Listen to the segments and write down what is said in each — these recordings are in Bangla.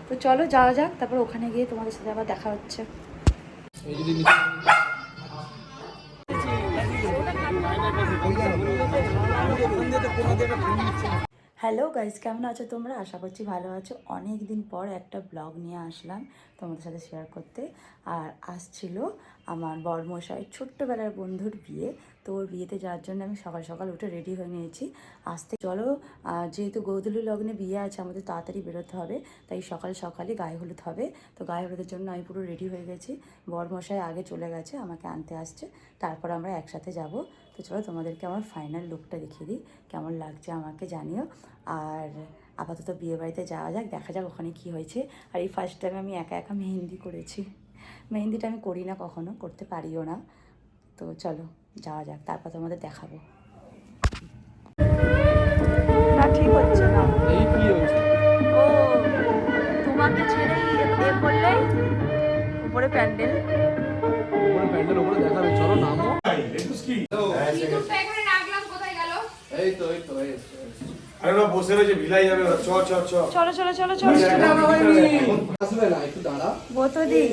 তো চলো যাওয়া যাক, তারপর ওখানে গিয়ে তোমাদের সাথে আবার দেখা হচ্ছে। হ্যালো গাইস, কেমন আছো তোমরা? আশা করছি ভালো আছো। অনেক দিন পর একটা ব্লগ নিয়ে আসলাম তোমাদের সাথে শেয়ার করতে। আর আসছিল আমার বড়মশাই ছোট্টবেলার বন্ধুর বিয়ে। তো ওর বিয়েতে যাওয়ার জন্য আমি সকাল সকাল উঠে রেডি হয়ে নিয়েছি। আসতে চলো, যেহেতু গোধূলি লগ্নে বিয়ে আছে, আমাদের তাড়াতাড়ি বেরোতে হবে, তাই সকাল সকালই গায়ে হলুদ হবে। তো গায়ে হলুদের জন্য আমি পুরো রেডি হয়ে গেছি। বড়মশাই আগে চলে গেছে, আমাকে আনতে আসছে, তারপর আমরা একসাথে যাব। তো চলো তোমাদেরকে আমার ফাইনাল লুকটা দেখিয়ে দিই, কেমন লাগছে আমাকে জানিও। আর আপাতত বিয়ে বাড়িতে যাওয়া যাক, দেখা যাক ওখানে কি হয়েছে। আর এই ফার্স্ট টাইম আমি একা একা মেহেন্দি করেছি। মেহেন্দিটা আমি করি না, কখনো করতে পারিও না। তো চলো যাওয়া যাক, তারপর তোমাদের দেখাবো। না ঠিক হচ্ছে না, এই কি হচ্ছে? ও তোমাকে ছেড়েই বললেই উপরে প্যান্ডেল, উপরে প্যান্ডেল উপরে দেখাবে, চলো নামো। এই তো আরে না বসে রয়েছে, ভিলাই যাবে। চ চ চ চলো চলো চলো চলো। আসবে না, একটু দাঁড়া। বোতদি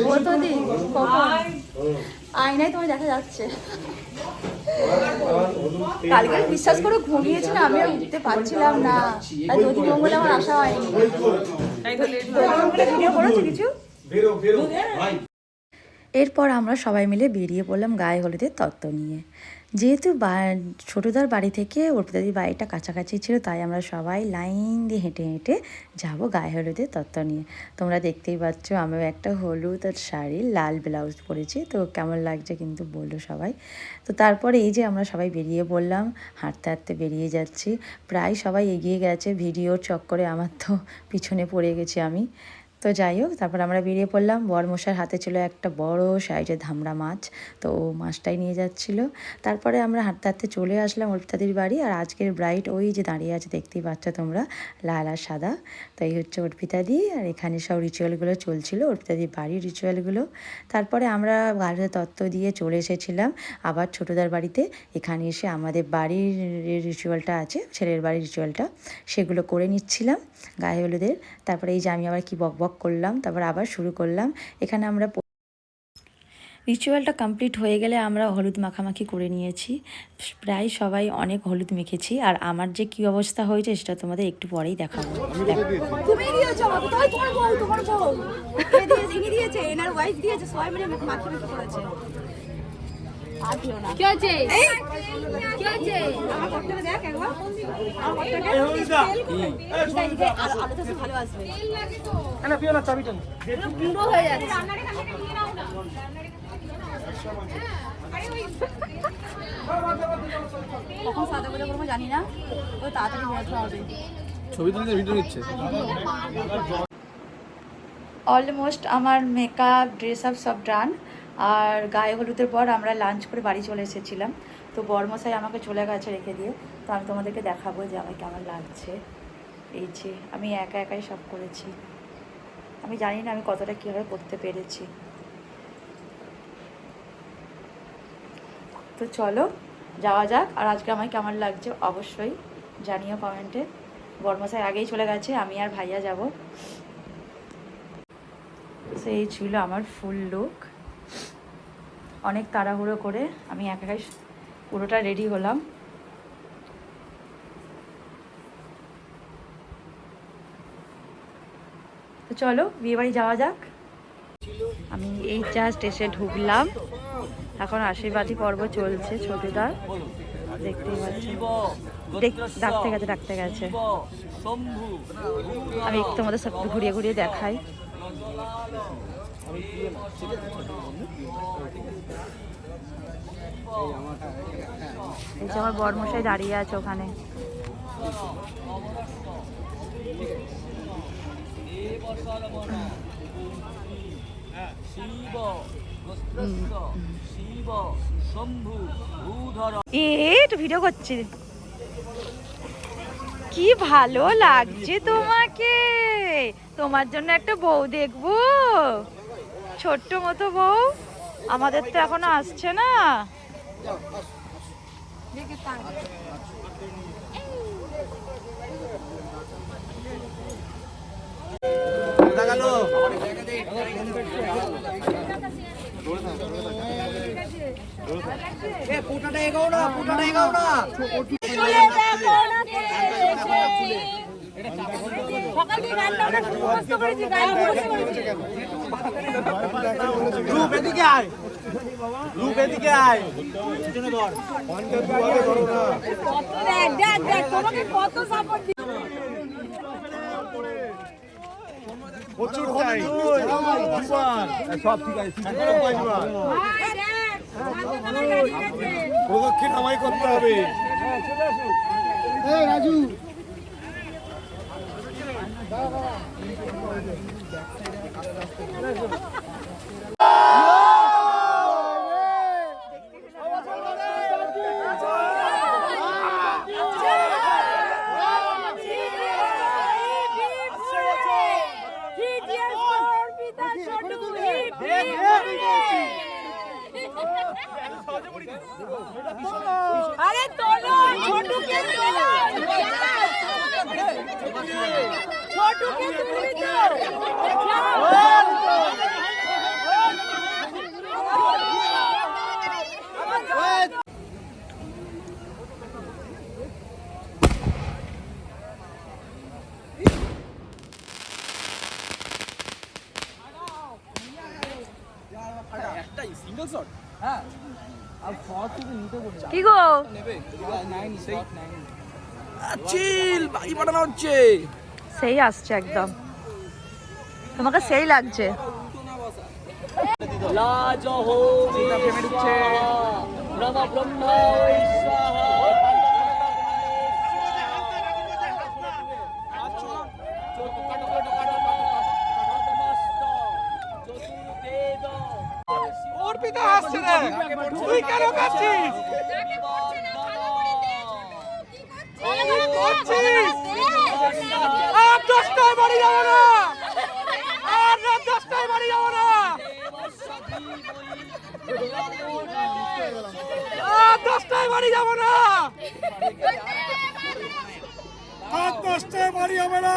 বোতদি আয়নায় তোমায় দেখা যাচ্ছে। কালকে বিশ্বাস করে ঘুমিয়েছিলাম, আমি আর উঠতে পারছিলাম না। আর যদি মঙ্গলে আমার আশা হয়নি। ভিডিও করেছো কিছু? বেরো বেরো ভাই। এরপর আমরা সবাই মিলে বেরিয়ে পড়লাম গায়ে হলুদের তত্ত্ব নিয়ে। যেহেতু ছোটোদার বাড়ি থেকে অর্পিতাদির বাড়িটা কাছাকাছি ছিল, তাই আমরা সবাই লাইন দিয়ে হেঁটে হেঁটে যাবো গায়ে হলুদের তত্ত্ব নিয়ে। তোমরা দেখতেই পাচ্ছ, আমিও একটা হলুদ আর শাড়ি, লাল ব্লাউজ পরেছি। তো কেমন লাগছে কিন্তু বললো সবাই। তো তারপরে এই যে আমরা সবাই বেরিয়ে পড়লাম, হাঁটতে হাঁটতে বেরিয়ে যাচ্ছি। প্রায় সবাই এগিয়ে গেছে, ভিডিওর চক্করে আমার তো পিছনে পড়ে গেছি আমি। তো যাই হোক, তারপর আমরা বেরিয়ে পড়লাম। বরমশার হাতে ছিল একটা বড় সাইজের ধামড়া মাছ, তো ও মাছটাই নিয়ে যাচ্ছিল। তারপরে আমরা হাঁটতে হাঁটতে চলে আসলাম অর্পিতাদির বাড়ি। আর আজকের ব্রাইড ওই যে দাঁড়িয়ে আছে, দেখতেই পাচ্ছ তোমরা, লাল আর সাদা। তো এই হচ্ছে অর্পিতাদি। আর এখানে সব রিচুয়ালগুলো চলছিল, অর্পিতাদির বাড়ির রিচুয়ালগুলো। তারপরে আমরা গাড়িতে তত্ত্ব দিয়ে চলে এসেছিলাম আবার ছোটোদার বাড়িতে। এখানে এসে আমাদের বাড়ির রিচুয়ালটা আছে, ছেলের বাড়ির রিচুয়ালটা, সেগুলো করে নিচ্ছিলাম গায়ে হলুদের। তারপরে এই যে আমি আবার কি বক করলাম, তারপর আবার শুরু করলাম। এখানে আমরা রিচুয়ালটা কমপ্লিট হয়ে গেলে আমরা হলুদ মাখামাখি করে নিয়েছি। প্রায় সবাই অনেক হলুদ মেখেছি। আর আমার যে কি অবস্থা হয়েছে সেটা তোমাদের একটু পরেই দেখাবো। তুমি দিয়েছো আমাকে, তাই তোমার বউ, তোমার বউ ইনি দিয়েছে, এনার ওয়াইফ দিয়েছে, সবাই মিলে মাখি মাখি করেছে। আর দিও না, কি আছে কি আছে আমার কটটা দেখ একবার, আমার কটটা আলো তো ভালো আসবে। না পিও না, চাবিটা পুরো হয়ে যাচ্ছে। কখন সাদা করে করবো জানি না, ওই তাড়াতাড়ি বেরোতে হবে। ছবি তুলতে ভিডিও নিচ্ছে। অলমোস্ট আমার মেকআপ, ড্রেস আপ সব ডান। আর গায়ে হলুদের পর আমরা লাঞ্চ করে বাড়ি চলে এসেছিলাম। তো বরমশাই আমাকে চলে গেছে রেখে দিয়ে। তো আমি তোমাদেরকে দেখাবো যে আমার কেমন লাগছে। এই যে আমি একা একাই সব করেছি। আমি জানি না আমি কতটা কীভাবে করতে পেরেছি। তো চলো যাওয়া যাক। আর আজকে আমার কেমন লাগছে অবশ্যই জানিও কমেন্টে। বরমশাই আগেই চলে গেছে, আমি আর ভাইয়া যাব। সেই ছিল আমার ফুল লুক। অনেক তাড়াহুড়ো করে আমি একাই পুরোটা রেডি হলাম। তো চলো বিয়েবাড়ি যাওয়া যাক। আমি এই জাস্ট এসে ঢুকলাম, এখন আশীর্বাদী পর্ব চলছে ছোটদার, দেখতেই পাচ্ছি। ডাকতে গেছে। আমি একটু তোমাদের সব ঘুরিয়ে ঘুরিয়ে দেখাই। এই যে আমার বরমশাই দাঁড়িয়ে আছে ওখানে। একটু ভিডিও করছি। কি ভালো লাগছে তোমাকে, তোমার জন্য একটা বউ দেখবো, ছোট্ট মতো বউ। আমাদের তো এখনো আসছে না। সকাল থেকে গানটা আমরা মুখস্থ করেছি, গান মুখস্থ করেছি। রূপ এদিকে আয়, রূপ এদিকে আয়, পিছনে ধর। কত দেখ দেখ দেখ তোমাকে কত সাপোর্ট দি প্রচুর টাইম সব ঠিক আছে, প্রদক্ষিণ আমায় করতে হবে। রাজু আরে তোলো ছোটুকে তোলো ছোটুকে তুলি তো কি গো চিল বাড়ি পাঠানো হচ্ছে। সেই আসছে একদম, তোমাকে সেই লাগছে। অর্পিতা হাসছে রে, তুই কেন কাঁদছিস? আর 10টায় বাড়ি যাবো না, আর রাত 10টায় বাড়ি যাবো না, আর 10টায় বাড়ি যাবো না, আর 10টায় বাড়ি হবে না।